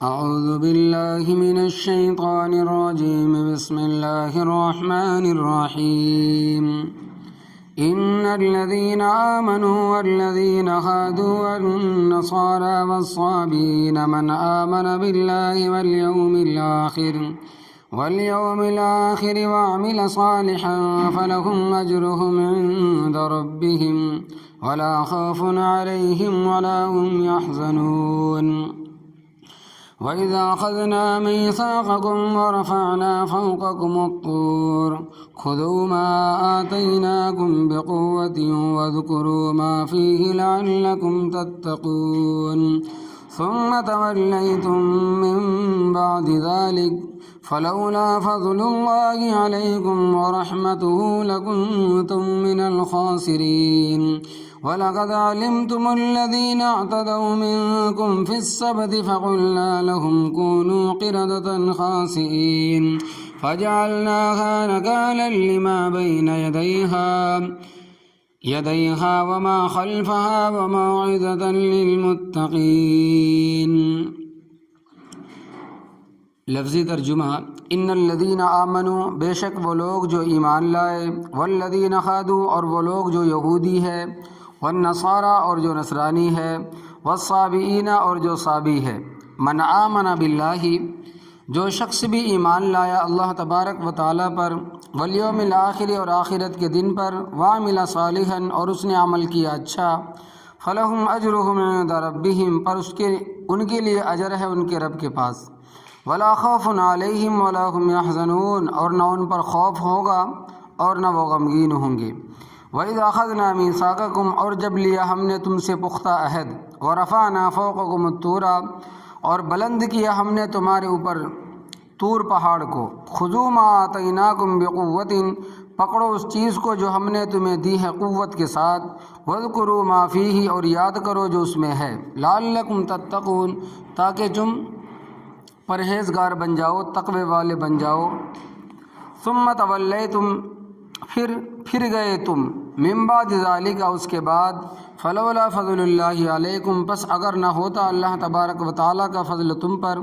أعوذ بالله من الشيطان الرجيم. بسم الله الرحمن الرحيم. إن الذين آمنوا والذين هادوا والنصارى والصابئين من آمن بالله واليوم الآخر وعمل صالحا فلهم أجرهم عند ربهم ولا خوف عليهم ولا هم يحزنون. وَإِذَا أَخَذْنَا مِيثَاقَكُمْ وَرَفَعْنَا فَوْقَكُمُ الطُّورَ خُذُوا مَا آتَيْنَاكُمْ بِقُوَّةٍ وَاذْكُرُوا مَا فِيهِ لَعَلَّكُمْ تَتَّقُونَ ثُمَّ تَوَلَّيْتُم مِّن بَعْدِ ذَلِكَ فَلَوْلَا فَضْلُ اللَّهِ عَلَيْكُمْ وَرَحْمَتُهُ لَكُنتُم مِّنَ الْخَاسِرِينَ. وَلَقَدْ عَلِمْتُمُ الَّذِينَ اعْتَدَوْا مِنكُمْ فِي السَّبْتِ فَقُلْنَا لَهُمْ كُونُوا قِرَدَةً خَاسِئِينَ فَجَعَلْنَاهَا نَكَالًا لِمَا بَيْنَ يَدَيْهَا وَمَا خَلْفَهَا وَمَوْعِظَةً لِلْمُتَّقِينَ. لفظی ترجمہ: ان الذین آمنوا، بے شک وہ لوگ جو ایمان لائے، والذین ہادوا، اور وہ لوگ جو یہودی ہے، والنصارى، اور جو نصرانی ہے، والصابئین، اور جو صابی ہے. من آمن باللہ، جو شخص بھی ایمان لایا اللہ تبارک و تعالیٰ پر، والیوم الآخر، اور آخرت کے دن پر، وعمل صالحا، اور اس نے عمل کیا اچھا، فلہم اجرہم عند ربہم، پر ان کے لیے اجر ہے ان کے رب کے پاس. ولا خوف علیہم ولا هم يحزنون، اور نہ ان پر خوف ہوگا اور نہ وہ غمگین ہوں گے. وَإِذَا أَخَذْنَا مِيثَاقَكُمْ، اور جب لیا ہم نے تم سے پختہ عہد، وَرَفَعْنَا فَوْقَكُمُ الطُّورَ، اور بلند کیا ہم نے تمہارے اوپر طور پہاڑ کو. خُذُوا مَا آتَيْنَاكُمْ بِقُوَّةٍ، پکڑو اس چیز کو جو ہم نے تمہیں دی ہے قوت کے ساتھ. وَاذْكُرُوا مَا فِيهِ، اور یاد کرو جو اس میں ہے. لَعَلَّكُمْ تَتَّقُونَ، تاکہ تم پرہیزگار بن جاؤ، تقوی والے بن جاؤ. ثم تولیتم، پھر گئے تم، من بعد ذالک، اس کے بعد. فلولا فضل اللہ علیکم، پس اگر نہ ہوتا اللہ تبارک و تعالیٰ کا فضل تم پر،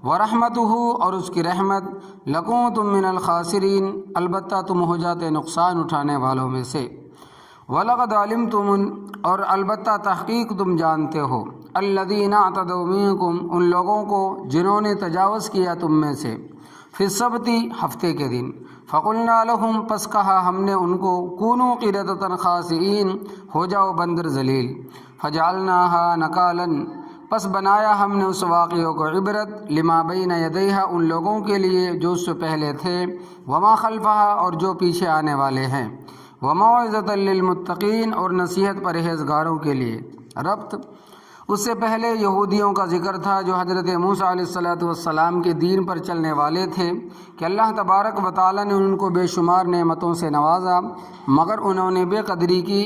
ورحمتہ، اور اس کی رحمت، لکنتم من الخاسرین، البتہ تم ہو جاتے نقصان اٹھانے والوں میں سے. وَلَقَدْ عَلِمْتُمُ، اور البتہ تحقیق تم جانتے ہو، الَّذِينَ اعْتَدَوْا مِنكُمْ، ان لوگوں کو جنہوں نے تجاوز کیا تم میں سے، فی السبت، ہفتے کے دن. فَقُلْنَا لَهُمْ، پس کہا ہم نے ان کو، كُونُوا قِرَدَةً خَاسِئِينَ، ہو جاؤ بندر ذلیل. فَجَعَلْنَاهَا نَكَالًا، پس بنایا ہم نے اس واقعے کو عبرت، لما بین یدیہا، ان لوگوں کے لیے جو اس سے پہلے تھے، وما خلفہا، اور جو پیچھے آنے والے ہیں، وموعظۃ للمتقین، اور نصیحت پرہیزگاروں کے لیے. ربط: اس سے پہلے یہودیوں کا ذکر تھا جو حضرت موسیٰ علیہ السلام کے دین پر چلنے والے تھے کہ اللہ تبارک و تعالیٰ نے ان کو بے شمار نعمتوں سے نوازا، مگر انہوں نے بے قدری کی.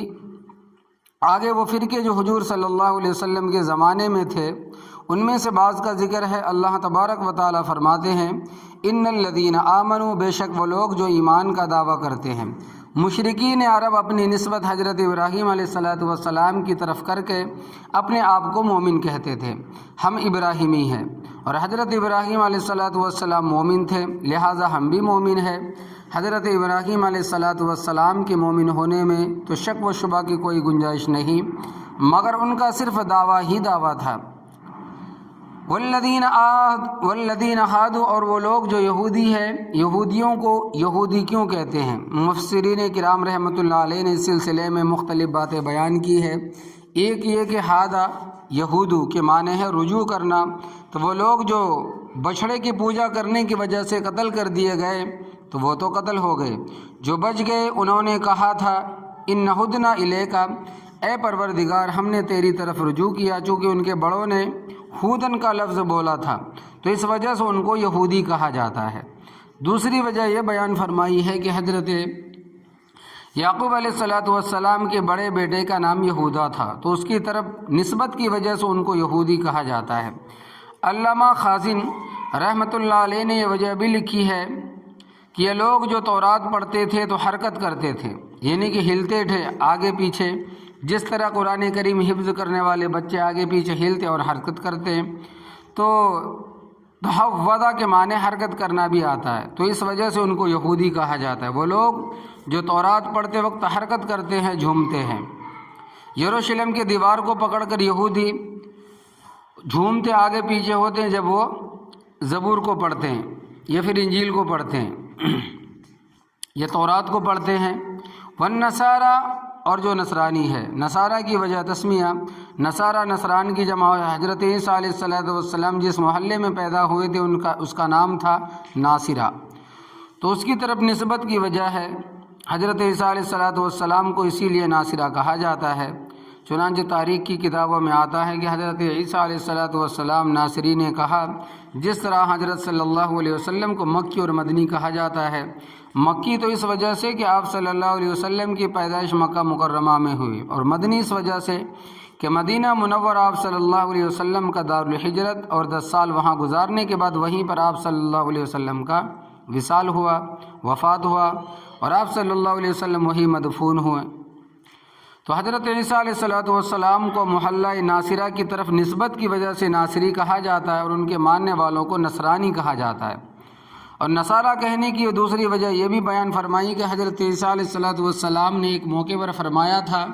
آگے وہ فرقے جو حضور صلی اللہ علیہ وسلم کے زمانے میں تھے، ان میں سے بعض کا ذکر ہے. اللہ تبارک و تعالیٰ فرماتے ہیں، ان الذین آمنوا، بے شک وہ لوگ جو ایمان کا دعویٰ کرتے ہیں. مشرکین عرب اپنی نسبت حضرت ابراہیم علیہ السلام کی طرف کر کے اپنے آپ کو مومن کہتے تھے. ہم ابراہیمی ہیں، اور حضرت ابراہیم علیہ السلام مومن تھے، لہٰذا ہم بھی مومن ہیں. حضرت ابراہیم علیہ السلام کے مومن ہونے میں تو شک و شبہ کی کوئی گنجائش نہیں، مگر ان کا صرف دعویٰ ہی دعویٰ تھا. والذین ہادوا، اور وہ لوگ جو یہودی ہیں. یہودیوں کو یہودی کیوں کہتے ہیں؟ مفسرین کرام رحمۃ اللہ علیہ نے اس سلسلے میں مختلف باتیں بیان کی ہے. ایک یہ کہ ہادہ یہودو کے معنی ہے رجوع کرنا، تو وہ لوگ جو بچھڑے کی پوجا کرنے کی وجہ سے قتل کر دیے گئے تو وہ تو قتل ہو گئے. جو بچ گئے انہوں نے کہا تھا، ان ہدنا الیک، اے پروردگار ہم نے تیری طرف رجوع کیا. چونکہ ان کے بڑوں نے ہودن کا لفظ بولا تھا تو اس وجہ سے ان کو یہودی کہا جاتا ہے. دوسری وجہ یہ بیان فرمائی ہے کہ حضرت یعقوب علیہ السلام کے بڑے بیٹے کا نام یہودا تھا، تو اس کی طرف نسبت کی وجہ سے ان کو یہودی کہا جاتا ہے. علامہ خازن رحمۃ اللہ علیہ نے یہ وجہ بھی لکھی ہے کہ یہ لوگ جو تورات پڑھتے تھے تو حرکت کرتے تھے، یعنی کہ ہلتے تھے آگے پیچھے، جس طرح قرآن کریم حفظ کرنے والے بچے آگے پیچھے ہلتے اور حرکت کرتے ہیں. تو تحوّض کے معنی حرکت کرنا بھی آتا ہے، تو اس وجہ سے ان کو یہودی کہا جاتا ہے۔ وہ لوگ جو تورات پڑھتے وقت حرکت کرتے ہیں، جھومتے ہیں۔ یروشلم کے دیوار کو پکڑ کر یہودی جھومتے آگے پیچھے ہوتے ہیں جب وہ زبور کو پڑھتے ہیں یا پھر انجیل کو پڑھتے ہیں یا تورات کو پڑھتے ہیں۔ والنصارى، اور جو نصرانی ہے، نصارہ کی وجہ تسمیہ، نصارہ نصران کی جمع ہے۔ حضرت عیسیٰ علیہ السلام جس محلے میں پیدا ہوئے تھے اس کا نام تھا ناصرہ، تو اس کی طرف نسبت کی وجہ ہے حضرت عیسیٰ علیہ السلام کو اسی لیے ناصرہ کہا جاتا ہے۔ چنانچہ تاریخ کی کتابوں میں آتا ہے کہ حضرت عیسیٰ علیہ السلام ناصری نے کہا، جس طرح حضرت صلی اللہ علیہ وسلم کو مکی اور مدنی کہا جاتا ہے۔ مکی تو اس وجہ سے کہ آپ صلی اللہ علیہ وسلم کی پیدائش مکہ مکرمہ میں ہوئی، اور مدنی اس وجہ سے کہ مدینہ منورہ آپ صلی اللہ علیہ وسلم کا دارالحجرت، اور 10 سال وہاں گزارنے کے بعد وہیں پر آپ صلی اللہ علیہ وسلم کا وصال ہوا، وفات ہوا، اور آپ صلی اللہ علیہ وسلم وہیں مدفون ہوئے۔ تو حضرت عیسیٰ علیہ السلام کو محلہ ناصرہ کی طرف نسبت کی وجہ سے ناصری کہا جاتا ہے، اور ان کے ماننے والوں کو نصرانی کہا جاتا ہے۔ اور نصارہ کہنے کی دوسری وجہ یہ بھی بیان فرمائی کہ حضرت عیسیٰ علیہ السلام نے ایک موقع پر فرمایا تھا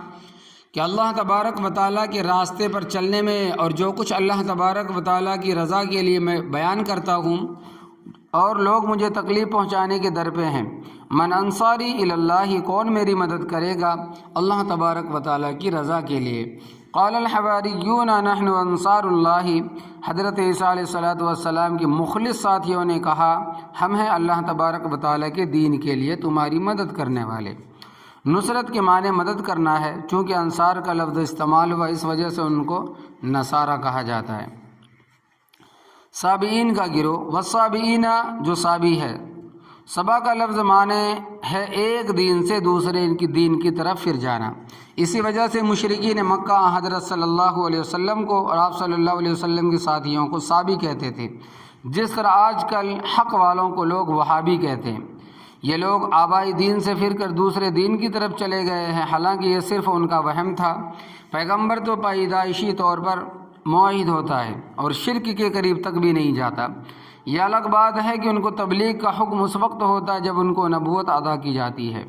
کہ اللہ تبارک و تعالیٰ کے راستے پر چلنے میں، اور جو کچھ اللہ تبارک و تعالیٰ کی رضا کے لیے میں بیان کرتا ہوں اور لوگ مجھے تکلیف پہنچانے کے در پہ ہیں، من انصاری الی اللہ، کون میری مدد کرے گا اللہ تبارک و تعالیٰ کی رضا کے لیے۔ قال الحواریون نحن انصار اللہ، حضرت عیسیٰ علیہ السلام کی مخلص ساتھیوں نے کہا، ہم ہیں اللہ تبارک و تعالیٰ کے دین کے لیے تمہاری مدد کرنے والے۔ نصرت کے معنی مدد کرنا ہے، چونکہ انصار کا لفظ استعمال ہوا اس وجہ سے ان کو نصارہ کہا جاتا ہے۔ سابعین کا گروہ، والسابعین جو سابی ہے، سبا کا لفظ معنی ہے ایک دین سے دوسرے دین کی طرف پھر جانا۔ اسی وجہ سے مشرکین مکہ حضرت صلی اللہ علیہ وسلم کو اور آپ صلی اللہ علیہ وسلم کے ساتھیوں کو سابی کہتے تھے، جس طرح آج کل حق والوں کو لوگ وہابی کہتے ہیں۔ یہ لوگ آبائی دین سے پھر کر دوسرے دین کی طرف چلے گئے ہیں، حالانکہ یہ صرف ان کا وہم تھا۔ پیغمبر تو پیدائشی طور پر موعد ہوتا ہے اور شرک کے قریب تک بھی نہیں جاتا۔ یہ الگ بات ہے کہ ان کو تبلیغ کا حکم اس وقت ہوتا ہے جب ان کو نبوت عطا کی جاتی ہے۔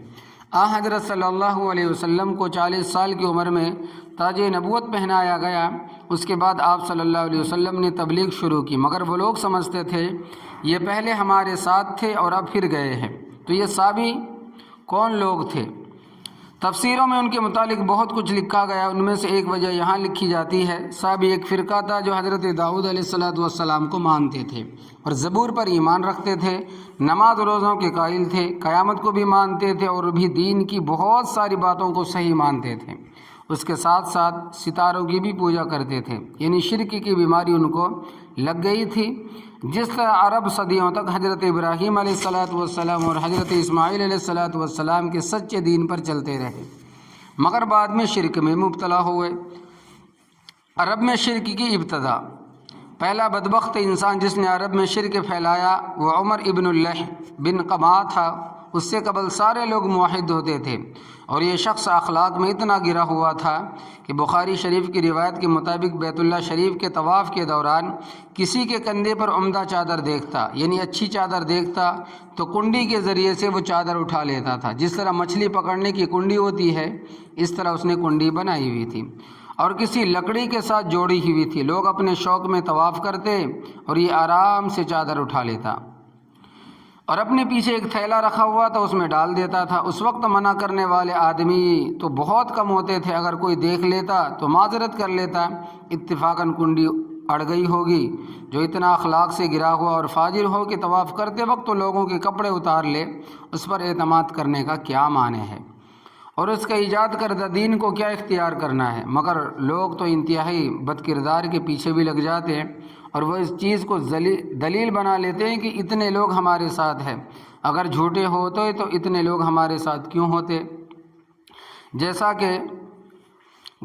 حضرت صلی اللہ علیہ وسلم کو 40 سال کی عمر میں تاج نبوت پہنایا گیا۔ اس کے بعد آپ صلی اللہ علیہ وسلم نے تبلیغ شروع کی، مگر وہ لوگ سمجھتے تھے یہ پہلے ہمارے ساتھ تھے اور اب پھر گئے ہیں۔ تو یہ سابی کون لوگ تھے؟ تفسیروں میں ان کے متعلق بہت کچھ لکھا گیا، ان میں سے ایک وجہ یہاں لکھی جاتی ہے۔ سابی ایک فرقہ تھا جو حضرت داؤد علیہ السلام کو مانتے تھے اور زبور پر ایمان رکھتے تھے، نماز روزوں کے قائل تھے، قیامت کو بھی مانتے تھے اور بھی دین کی بہت ساری باتوں کو صحیح مانتے تھے۔ اس کے ساتھ ساتھ ستاروں کی بھی پوجا کرتے تھے، یعنی شرک کی بیماری ان کو لگ گئی تھی۔ جس طرح عرب صدیوں تک حضرت ابراہیم علیہ السلام اور حضرت اسماعیل علیہ السلام کے سچے دین پر چلتے رہے، مگر بعد میں شرک میں مبتلا ہوئے۔ عرب میں شرک کی ابتدا، پہلا بدبخت انسان جس نے عرب میں شرک پھیلایا وہ عمر ابن اللح بن قمع تھا۔ اس سے قبل سارے لوگ موحد ہوتے تھے، اور یہ شخص اخلاق میں اتنا گرا ہوا تھا کہ بخاری شریف کی روایت کے مطابق بیت اللہ شریف کے طواف کے دوران کسی کے کندھے پر عمدہ چادر دیکھتا، یعنی اچھی چادر دیکھتا، تو کنڈی کے ذریعے سے وہ چادر اٹھا لیتا تھا۔ جس طرح مچھلی پکڑنے کی کنڈی ہوتی ہے اس طرح اس نے کنڈی بنائی ہوئی تھی اور کسی لکڑی کے ساتھ جوڑی ہوئی تھی۔ لوگ اپنے شوق میں طواف کرتے اور یہ آرام سے چادر اٹھا لیتا اور اپنے پیچھے ایک تھیلا رکھا ہوا تھا اس میں ڈال دیتا تھا۔ اس وقت منع کرنے والے آدمی تو بہت کم ہوتے تھے، اگر کوئی دیکھ لیتا تو معذرت کر لیتا، اتفاقاً کنڈی اڑ گئی ہوگی۔ جو اتنا اخلاق سے گرا ہوا اور فاجر ہو کہ طواف کرتے وقت تو لوگوں کے کپڑے اتار لے، اس پر اعتماد کرنے کا کیا معنی ہے، اور اس کا ایجاد کردہ دین کو کیا اختیار کرنا ہے؟ مگر لوگ تو انتہائی بد کردار کے پیچھے بھی لگ جاتے ہیں اور وہ اس چیز کو دلیل بنا لیتے ہیں کہ اتنے لوگ ہمارے ساتھ ہیں، اگر جھوٹے ہوتے تو اتنے لوگ ہمارے ساتھ کیوں ہوتے؟ جیسا کہ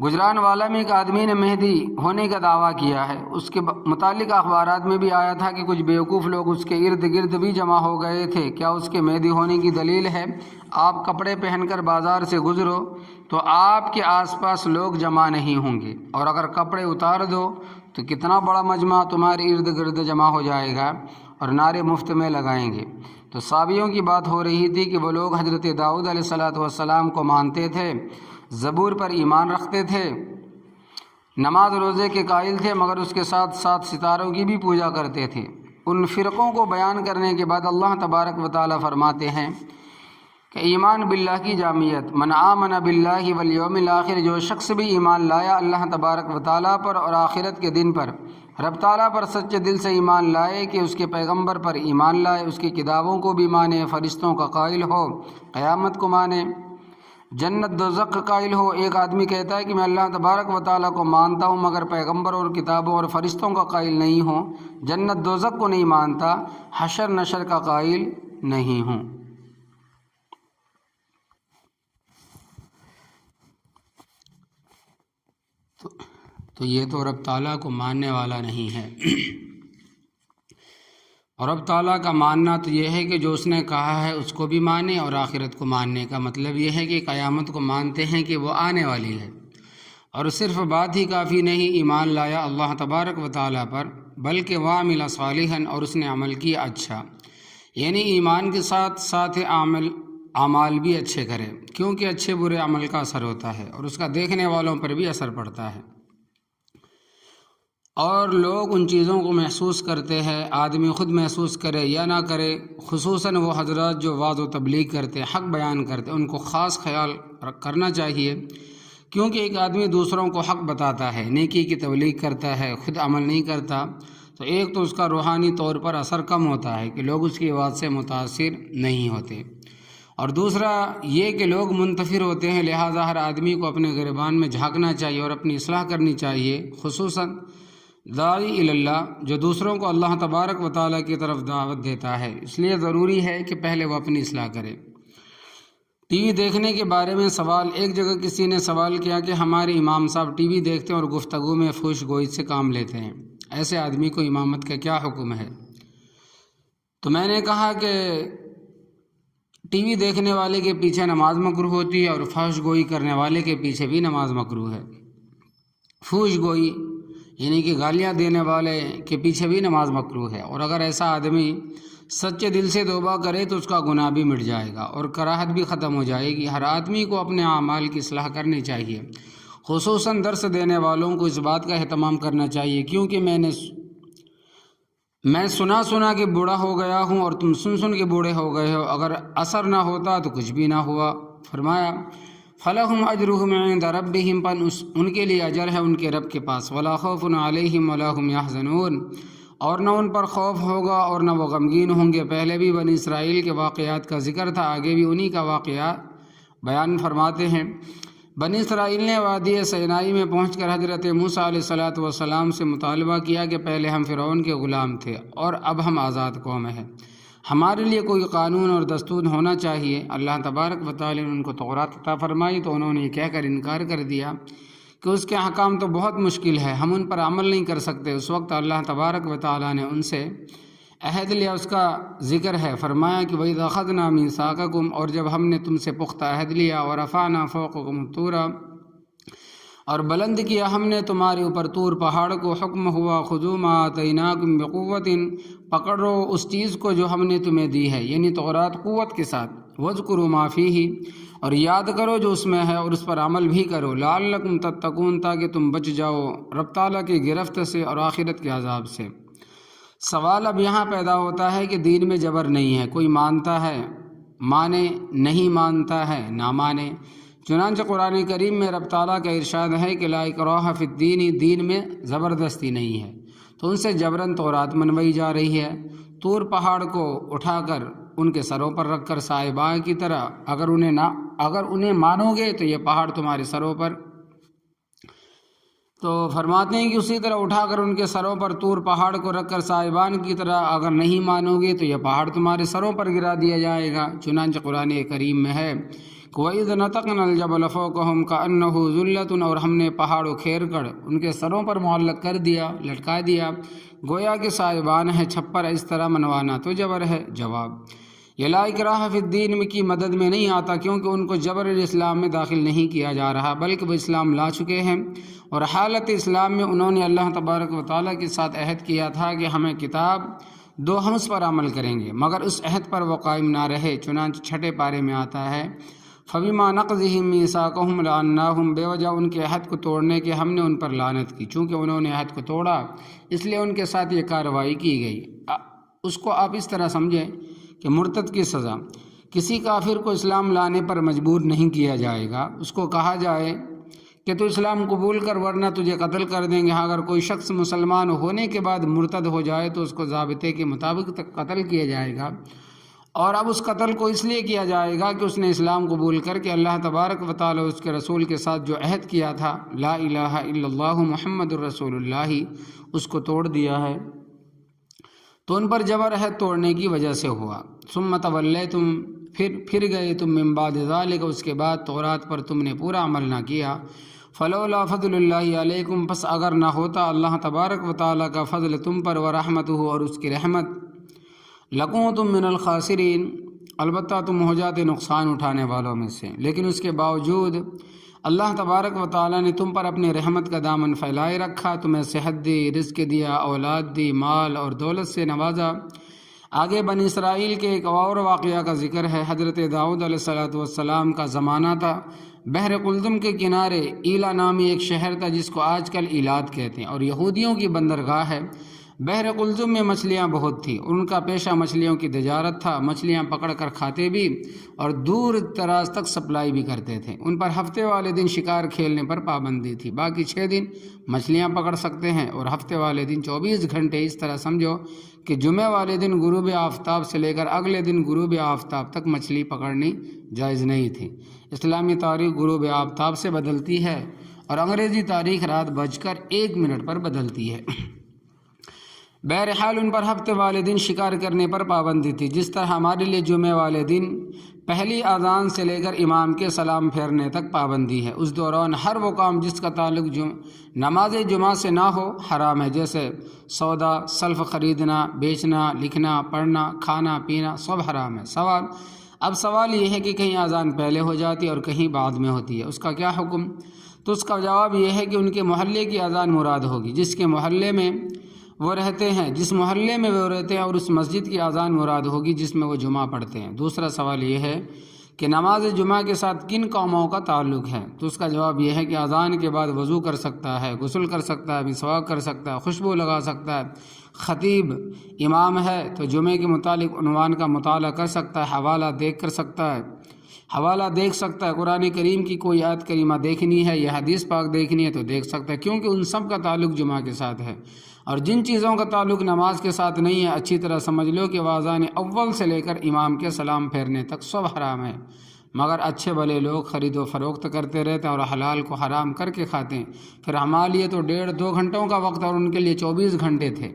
گجران والا میں ایک آدمی نے مہدی ہونے کا دعویٰ کیا ہے، اس کے متعلق اخبارات میں بھی آیا تھا کہ کچھ بیوقوف لوگ اس کے ارد گرد بھی جمع ہو گئے تھے۔ کیا اس کے مہدی ہونے کی دلیل ہے؟ آپ کپڑے پہن کر بازار سے گزرو تو آپ کے آس پاس لوگ جمع نہیں ہوں گے، اور اگر کپڑے اتار دو تو کتنا بڑا مجمع تمہارے ارد گرد جمع ہو جائے گا اور نعرے مفت میں لگائیں گے۔ تو صحابیوں کی بات ہو رہی تھی کہ وہ لوگ حضرت داؤد علیہ السلام کو مانتے تھے، زبور پر ایمان رکھتے تھے، نماز روزے کے قائل تھے، مگر اس کے ساتھ ساتھ ستاروں کی بھی پوجا کرتے تھے۔ ان فرقوں کو بیان کرنے کے بعد اللہ تبارک و تعالیٰ فرماتے ہیں کہ ایمان باللہ کی جامعیت، من آمن باللہ والیوم الآخر، جو شخص بھی ایمان لایا اللہ تبارک و تعالیٰ پر اور آخرت کے دن پر، رب تعالیٰ پر سچے دل سے ایمان لائے کہ اس کے پیغمبر پر ایمان لائے، اس کی کتابوں کو بھی مانے، فرشتوں کا قائل ہو، قیامت کو مانے، جنت دوزخ کا قائل ہو۔ ایک آدمی کہتا ہے کہ میں اللہ تبارک و تعالیٰ کو مانتا ہوں مگر پیغمبر اور کتابوں اور فرشتوں کا قائل نہیں ہوں، جنت دوزخ کو نہیں مانتا، حشر نشر کا قائل نہیں ہوں۔ تو یہ تو رب تعالیٰ کو ماننے والا نہیں ہے۔ اور رب تعالیٰ کا ماننا تو یہ ہے کہ جو اس نے کہا ہے اس کو بھی مانے، اور آخرت کو ماننے کا مطلب یہ ہے کہ قیامت کو مانتے ہیں کہ وہ آنے والی ہے۔ اور صرف بات ہی کافی نہیں، ایمان لایا اللہ تبارک و تعالیٰ پر، بلکہ وعمل صالحا، اور اس نے عمل کیا اچھا، یعنی ایمان کے ساتھ ساتھ اعمال بھی اچھے کرے، کیونکہ اچھے برے عمل کا اثر ہوتا ہے اور اس کا دیکھنے والوں پر بھی اثر پڑتا ہے۔ اور لوگ ان چیزوں کو محسوس کرتے ہیں، آدمی خود محسوس کرے یا نہ کرے، خصوصاً وہ حضرات جو وعظ و تبلیغ کرتے، حق بیان کرتے، ان کو خاص خیال کرنا چاہیے، کیونکہ ایک آدمی دوسروں کو حق بتاتا ہے، نیکی کی تبلیغ کرتا ہے، خود عمل نہیں کرتا، تو ایک تو اس کا روحانی طور پر اثر کم ہوتا ہے کہ لوگ اس کی بات سے متاثر نہیں ہوتے، اور دوسرا یہ کہ لوگ منتفر ہوتے ہیں۔ لہٰذا ہر آدمی کو اپنے گریبان میں جھانکنا چاہیے اور اپنی اصلاح کرنی چاہیے، خصوصاً داعی اللہ جو دوسروں کو اللہ تبارک و تعالیٰ کی طرف دعوت دیتا ہے، اس لیے ضروری ہے کہ پہلے وہ اپنی اصلاح کرے۔ ٹی وی دیکھنے کے بارے میں سوال، ایک جگہ کسی نے سوال کیا کہ ہمارے امام صاحب ٹی وی دیکھتے ہیں اور گفتگو میں فحش گوئی سے کام لیتے ہیں، ایسے آدمی کو امامت کا کیا حکم ہے؟ تو میں نے کہا کہ ٹی وی دیکھنے والے کے پیچھے نماز مکروہ ہوتی ہے اور فحش گوئی کرنے والے کے پیچھے بھی نماز مکروہ ہے۔ فحش گوئی یعنی کہ گالیاں دینے والے کے پیچھے بھی نماز مکروہ ہے، اور اگر ایسا آدمی سچے دل سے توبہ کرے تو اس کا گناہ بھی مٹ جائے گا اور کراہت بھی ختم ہو جائے گی۔ ہر آدمی کو اپنے اعمال کی اصلاح کرنی چاہیے، خصوصاً درس دینے والوں کو اس بات کا اہتمام کرنا چاہیے، کیونکہ میں سنا کہ بوڑھا ہو گیا ہوں اور تم سن کے بوڑھے ہو گئے ہو، اگر اثر نہ ہوتا تو کچھ بھی نہ ہوا۔ فرمایا فَلَهُمْ أَجْرُهُمْ عِنْدَ رَبِّهِمْ، پر ان کے لیے اجر ہے ان کے رب کے پاس، وَلَا خَوْفٌ عَلَيْهِمْ وَلَا هُمْ يَحْزَنُونَ، اور نہ ان پر خوف ہوگا اور نہ وہ غمگین ہوں گے۔ پہلے بھی بنی اسرائیل کے واقعات کا ذکر تھا، آگے بھی انہی کا واقعہ بیان فرماتے ہیں۔ بنی اسرائیل نے وادی سینائی میں پہنچ کر حضرت موسیٰ علیہ السلام سے مطالبہ کیا کہ پہلے ہم فرعون کے غلام تھے اور اب ہم آزاد قوم ہیں، ہمارے لیے کوئی قانون اور دستور ہونا چاہیے۔ اللہ تبارک و تعالی نے ان کو تورات عطا فرمائی تو انہوں نے یہ کہہ کر انکار کر دیا کہ اس کے احکام تو بہت مشکل ہے، ہم ان پر عمل نہیں کر سکتے۔ اس وقت اللہ تبارک و تعالی نے ان سے عہد لیا، اس کا ذکر ہے، فرمایا کہ وَإِذْ أَخَذْنَا مِيثَاقَكُمْ، اور جب ہم نے تم سے پختہ عہد لیا، وَرَفَعْنَا فَوْقَكُمُ الطُّورَ، اور بلند کیا ہم نے تمہارے اوپر طور پہاڑ کو، حکم ہوا خُذُوا مَا آتَيْنَاكُمْ بِقُوَّةٍ، پکڑو اس چیز کو جو ہم نے تمہیں دی ہے، یعنی تورات قوت کے ساتھ، وَاذْكُرُوا مَا فِيهِ، اور یاد کرو جو اس میں ہے اور اس پر عمل بھی کرو، لَعَلَّكُمْ تَتَّقُونَ، تاکہ تم بچ جاؤ رب تعالیٰ کی گرفت سے اور آخرت کے عذاب سے۔ سوال اب یہاں پیدا ہوتا ہے کہ دین میں جبر نہیں ہے، کوئی مانتا ہے مانے، نہیں مانتا ہے نہ مانے۔ چنانچہ قرآن کریم میں رب تعالیٰ کا ارشاد ہے کہ لا اکراہ فی الدین، دین میں زبردستی نہیں ہے، تو ان سے جبراً تورات منوائی جا رہی ہے۔ طور پہاڑ کو اٹھا کر ان کے سروں پر رکھ کر صاحباں کی طرح، اگر انہیں مانو گے تو یہ پہاڑ تمہارے سروں پر، تو فرماتے ہیں کہ اسی طرح اٹھا کر ان کے سروں پر طور پہاڑ کو رکھ کر صاحبان کی طرح، اگر نہیں مانو گے تو یہ پہاڑ تمہارے سروں پر گرا دیا جائے گا۔ چنانچہ قرآن کریم میں ہے کہ وَإِذْ نَتَقْنَا الْجَبَلَ فَوْقَهُمْ كَأَنَّهُ ذُلَّةٌ، اور ہم نے پہاڑ کو کھیر کر ان کے سروں پر معلق کر دیا، لٹکا دیا، گویا کہ صاحبان ہے چھپر، اس طرح منوانا تو جبر ہے۔ جواب، یہ لا اکراہ فی الدین کی مدد میں نہیں آتا، کیونکہ ان کو جبر اسلام میں داخل نہیں کیا جا رہا، بلکہ وہ اسلام لا چکے ہیں، اور حالت اسلام میں انہوں نے اللہ تبارک و تعالیٰ کے ساتھ عہد کیا تھا کہ ہمیں کتاب دو، ہم اس پر عمل کریں گے، مگر اس عہد پر وہ قائم نہ رہے۔ چنانچہ چھٹے پارے میں آتا ہے فَبِمَا نَقْضِهِم مِّيثَاقَهُمْ لَعَنَّاهُمْ، بے وجہ ان کے عہد کو توڑنے کے ہم نے ان پر لعنت کی، چونکہ انہوں نے عہد کو توڑا اس لیے ان کے ساتھ یہ کارروائی کی گئی۔ اس کو آپ اس طرح سمجھیں کہ مرتد کی سزا، کسی کافر کو اسلام لانے پر مجبور نہیں کیا جائے گا، اس کو کہا جائے کہ تو اسلام قبول کر ورنہ تجھے قتل کر دیں گے۔ ہاں اگر کوئی شخص مسلمان ہونے کے بعد مرتد ہو جائے تو اس کو ضابطے کے مطابق تک قتل کیا جائے گا، اور اب اس قتل کو اس لیے کیا جائے گا کہ اس نے اسلام قبول کر کے اللہ تبارک و تعالی اس کے رسول کے ساتھ جو عہد کیا تھا لا الہ الا اللہ محمد الرسول اللہ، اس کو توڑ دیا ہے، تو ان پر جبر عہد توڑنے کی وجہ سے ہوا۔ ثم تولیتم، پھر گئے تم من بعد ذالک، اس کے بعد تورات پر تم نے پورا عمل نہ کیا۔ فلولا فضل اللہ علیکم، پس اگر نہ ہوتا اللہ تبارک و تعالیٰ کا فضل تم پر، ورحمتہ، اور اس کی رحمت، لکنتم من الخاسرین، البتہ تم ہو جاتے نقصان اٹھانے والوں میں سے۔ لیکن اس کے باوجود اللہ تبارک و تعالیٰ نے تم پر اپنی رحمت کا دامن پھیلائے رکھا، تمہیں صحت دی، رزق دیا، اولاد دی، مال اور دولت سے نوازا۔ آگے بنی اسرائیل کے ایک اور واقعہ کا ذکر ہے۔ حضرت داؤد علیہ السلام کا زمانہ تھا، بحر قلزم کے کنارے ایلا نامی ایک شہر تھا جس کو آج کل ایلات کہتے ہیں، اور یہودیوں کی بندرگاہ ہے۔ بحر قلزم میں مچھلیاں بہت تھیں، ان کا پیشہ مچھلیوں کی تجارت تھا، مچھلیاں پکڑ کر کھاتے بھی اور دور دراز تک سپلائی بھی کرتے تھے۔ ان پر ہفتے والے دن شکار کھیلنے پر پابندی تھی، باقی 6 دن مچھلیاں پکڑ سکتے ہیں، اور ہفتے والے دن 24 گھنٹے، اس طرح سمجھو کہ جمعہ والے دن غروب آفتاب سے لے کر اگلے دن غروب آفتاب تک مچھلی پکڑنی جائز نہیں تھی۔ اسلامی تاریخ غروب آفتاب سے بدلتی ہے اور انگریزی تاریخ رات بج کر 1 منٹ پر بدلتی ہے۔ بہرحال ان پر ہفتے والے دن شکار کرنے پر پابندی تھی، جس طرح ہمارے لیے جمعہ والے دن پہلی اذان سے لے کر امام کے سلام پھیرنے تک پابندی ہے۔ اس دوران ہر وہ کام جس کا تعلق نماز جمعہ سے نہ ہو حرام ہے، جیسے سودا، سلف خریدنا، بیچنا، لکھنا، پڑھنا، کھانا پینا، سب حرام ہے۔ سوال یہ ہے کہ کہیں اذان پہلے ہو جاتی ہے اور کہیں بعد میں ہوتی ہے، اس کا کیا حکم؟ تو اس کا جواب یہ ہے کہ ان کے محلے کی اذان مراد ہوگی، جس کے محلے میں وہ رہتے ہیں، جس محلے میں وہ رہتے ہیں، اور اس مسجد کی اذان مراد ہوگی جس میں وہ جمعہ پڑھتے ہیں۔ دوسرا سوال یہ ہے کہ نماز جمعہ کے ساتھ کن قوموں کا تعلق ہے؟ تو اس کا جواب یہ ہے کہ اذان کے بعد وضو کر سکتا ہے، غسل کر سکتا ہے، مسواک کر سکتا ہے، خوشبو لگا سکتا ہے۔ خطیب امام ہے تو جمعے کے متعلق عنوان کا مطالعہ کر سکتا ہے، حوالہ دیکھ سکتا ہے، قرآن کریم کی کوئی آیت کریمہ دیکھنی ہے یا حدیث پاک دیکھنی ہے تو دیکھ سکتا ہے، کیونکہ ان سب کا تعلق جمعہ کے ساتھ ہے۔ اور جن چیزوں کا تعلق نماز کے ساتھ نہیں ہے، اچھی طرح سمجھ لو کہ اذان اول سے لے کر امام کے سلام پھیرنے تک سب حرام ہے، مگر اچھے بھلے لوگ خرید و فروخت کرتے رہتے ہیں اور حلال کو حرام کر کے کھاتے ہیں۔ پھر ہمارے لیے تو 1.5-2 گھنٹوں کا وقت اور ان کے لیے 24 گھنٹے تھے،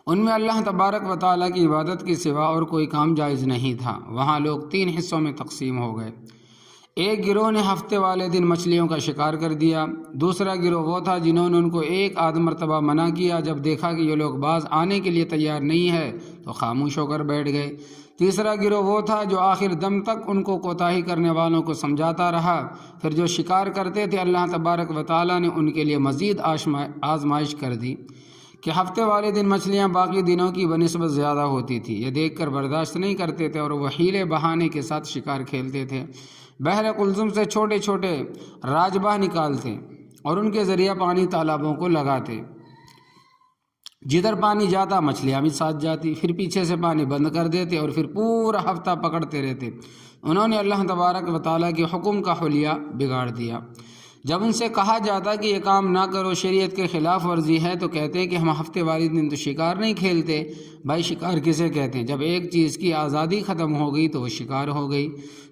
ان میں اللہ تبارک و تعالیٰ کی عبادت کے سوا اور کوئی کام جائز نہیں تھا۔ وہاں لوگ 3 حصوں میں تقسیم ہو گئے۔ ایک گروہ نے ہفتے والے دن مچھلیوں کا شکار کر دیا، دوسرا گروہ وہ تھا جنہوں نے ان کو 1 آدھ مرتبہ منع کیا، جب دیکھا کہ یہ لوگ باز آنے کے لیے تیار نہیں ہے تو خاموش ہو کر بیٹھ گئے۔ تیسرا گروہ وہ تھا جو آخر دم تک ان کو کوتاہی کرنے والوں کو سمجھاتا رہا۔ پھر جو شکار کرتے تھے اللہ تبارک و تعالیٰ نے ان کے لیے مزید آزمائش کر دی کہ ہفتے والے دن مچھلیاں باقی دنوں کی بنسبت زیادہ ہوتی تھی، یہ دیکھ کر برداشت نہیں کرتے تھے اور وہ حیلے بہانے کے ساتھ شکار کھیلتے تھے۔ بحر قلزم سے چھوٹے چھوٹے راجباہ نکالتے اور ان کے ذریعہ پانی تالابوں کو لگاتے، جدھر پانی جاتا مچھلیاں بھی ساتھ جاتی، پھر پیچھے سے پانی بند کر دیتے اور پھر پورا ہفتہ پکڑتے رہتے۔ انہوں نے اللہ تبارک و تعالیٰ کے حکم کا حلیہ بگاڑ دیا۔ جب ان سے کہا جاتا کہ یہ کام نہ کرو، شریعت کے خلاف ورزی ہے، تو کہتے ہیں کہ ہم ہفتے والے دن تو شکار نہیں کھیلتے۔ بھائی شکار کسے کہتے ہیں؟ جب ایک چیز کی آزادی ختم ہو گئی تو وہ شکار ہو گئی۔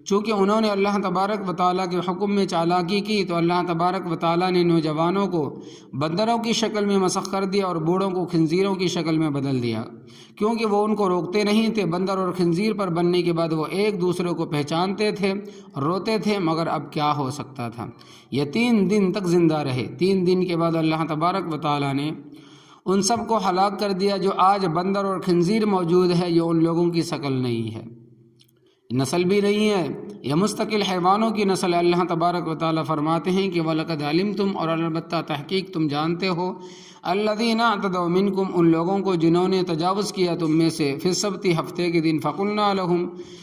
چونکہ انہوں نے اللہ تبارک و تعالیٰ کے حکم میں چالاکی کی تو اللہ تبارک و تعالیٰ نے نوجوانوں کو بندروں کی شکل میں مسخ کر دیا اور بوڑھوں کو خنزیروں کی شکل میں بدل دیا، کیونکہ وہ ان کو روکتے نہیں تھے۔ بندر اور خنزیر پر بننے کے بعد وہ ایک دوسرے کو پہچانتے تھے، روتے تھے، مگر اب کیا ہو سکتا تھا؟ یہ 3 دن تک زندہ رہے۔ 3 دن کے بعد اللہ تبارک و تعالیٰ نے ان سب کو ہلاک کر دیا جو آج بندر اور خنزیر موجود ہے، یہ ان لوگوں کی شکل نہیں ہے، نسل بھی نہیں ہے، یہ مستقل حیوانوں کی نسل ہے۔ اللہ تبارک و تعالیٰ فرماتے ہیں کہ وَلَقَدْ عَلِمْتُمْ، اور البتہ تحقیق تم جانتے ہو، الَّذِينَ اعْتَدَوْا مِنْكُمْ، ان لوگوں کو جنہوں نے تجاوز کیا تم میں سے، فِي السَّبْتِ ہفتے کے دن، فَقُلْنَا لَهُمْ،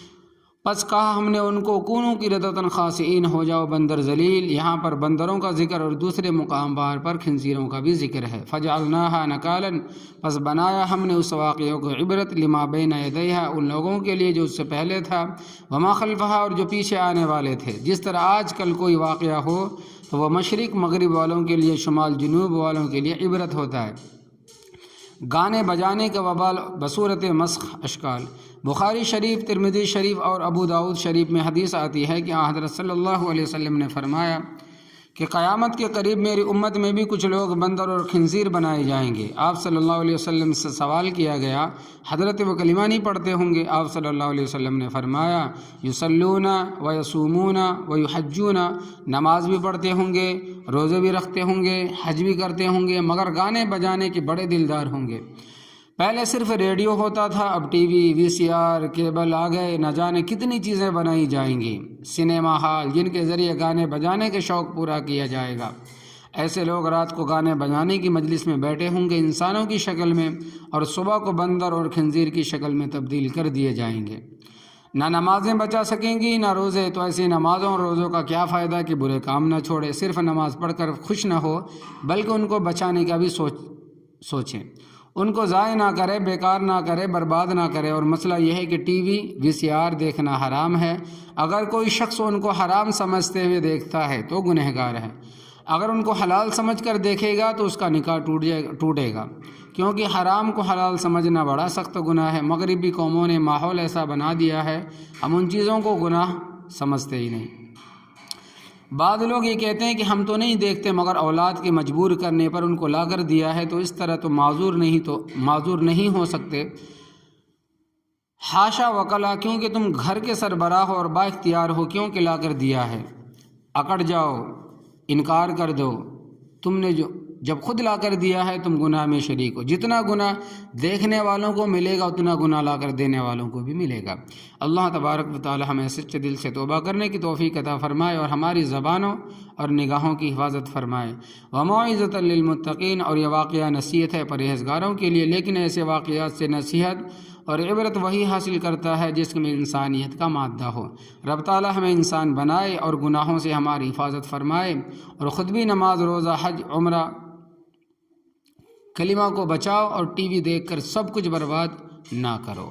پس کہا ہم نے ان کو، کونوا قردۃ خاسئین، ہو جاؤ بندر ذلیل۔ یہاں پر بندروں کا ذکر اور دوسرے مقام پر خنزیروں کا بھی ذکر ہے۔ فجعلناها نکالا، پس بنایا ہم نے اس واقعے کو عبرت، لما بین یدیہا، ان لوگوں کے لیے جو اس سے پہلے تھا، وما خلفہا، اور جو پیچھے آنے والے تھے۔ جس طرح آج کل کوئی واقعہ ہو تو وہ مشرق مغرب والوں کے لیے، شمال جنوب والوں کے لیے عبرت ہوتا ہے۔ گانے بجانے کا وبال بصورت مسخ اشکال۔ بخاری شریف، ترمذی شریف اور ابو داؤد شریف میں حدیث آتی ہے کہ حضرت صلی اللہ علیہ وسلم نے فرمایا کہ قیامت کے قریب میری امت میں بھی کچھ لوگ بندر اور خنزیر بنائے جائیں گے۔ آپ صلی اللہ علیہ وسلم سے سوال کیا گیا، حضرت وہ کلمہ نہیں پڑھتے ہوں گے؟ آپ صلی اللہ علیہ وسلم نے فرمایا، یصلون و یصومون و یحجون، نماز بھی پڑھتے ہوں گے، روزے بھی رکھتے ہوں گے، حج بھی کرتے ہوں گے، مگر گانے بجانے کے بڑے دلدار ہوں گے۔ پہلے صرف ریڈیو ہوتا تھا، اب ٹی وی، وی سی آر، کیبل آ گئے، نہ جانے کتنی چیزیں بنائی جائیں گی، سنیما ہال جن کے ذریعے گانے بجانے کے شوق پورا کیا جائے گا۔ ایسے لوگ رات کو گانے بجانے کی مجلس میں بیٹھے ہوں گے انسانوں کی شکل میں، اور صبح کو بندر اور خنزیر کی شکل میں تبدیل کر دیے جائیں گے۔ نہ نمازیں بچا سکیں گی نہ روزے، تو ایسی نمازوں اور روزوں کا کیا فائدہ کہ برے کام نہ چھوڑے، صرف نماز پڑھ کر خوش نہ ہو بلکہ ان کو بچانے کا بھی سوچیں، ان کو ضائع نہ کرے، بیکار نہ کرے، برباد نہ کرے۔ اور مسئلہ یہ ہے کہ ٹی وی، وی سی آر دیکھنا حرام ہے۔ اگر کوئی شخص ان کو حرام سمجھتے ہوئے دیکھتا ہے تو گنہگار ہے، اگر ان کو حلال سمجھ کر دیکھے گا تو اس کا نکاح ٹوٹے گا، کیونکہ حرام کو حلال سمجھنا بڑا سخت گناہ ہے۔ مغربی قوموں نے ماحول ایسا بنا دیا ہے، ہم ان چیزوں کو گناہ سمجھتے ہی نہیں۔ بعض لوگ یہ کہتے ہیں کہ ہم تو نہیں دیکھتے، مگر اولاد کے مجبور کرنے پر ان کو لا کر دیا ہے، تو اس طرح تو معذور نہیں ہو سکتے۔ حاشا وکلا، کیونکہ تم گھر کے سربراہ ہو اور با اختیار ہو، کیوں کہ لا کر دیا ہے؟ اکڑ جاؤ، انکار کر دو، تم نے جب خود لا کر دیا ہے تم گناہ میں شریک ہو۔ جتنا گناہ دیکھنے والوں کو ملے گا اتنا گناہ لا کر دینے والوں کو بھی ملے گا۔ اللہ تبارک و تعالی ہمیں سچے دل سے توبہ کرنے کی توفیق عطا فرمائے اور ہماری زبانوں اور نگاہوں کی حفاظت فرمائے۔ وموعظۃ للمتقین، اور یہ واقعہ نصیحت ہے پرہیزگاروں کے لیے، لیکن ایسے واقعات سے نصیحت اور عبرت وہی حاصل کرتا ہے جس میں انسانیت کا مادہ ہو۔ رب تعالی ہمیں انسان بنائے اور گناہوں سے ہماری حفاظت فرمائے، اور خود بھی نماز، روزہ، حج، عمرہ، کلمہ کو بچاؤ، اور ٹی وی دیکھ کر سب کچھ برباد نہ کرو۔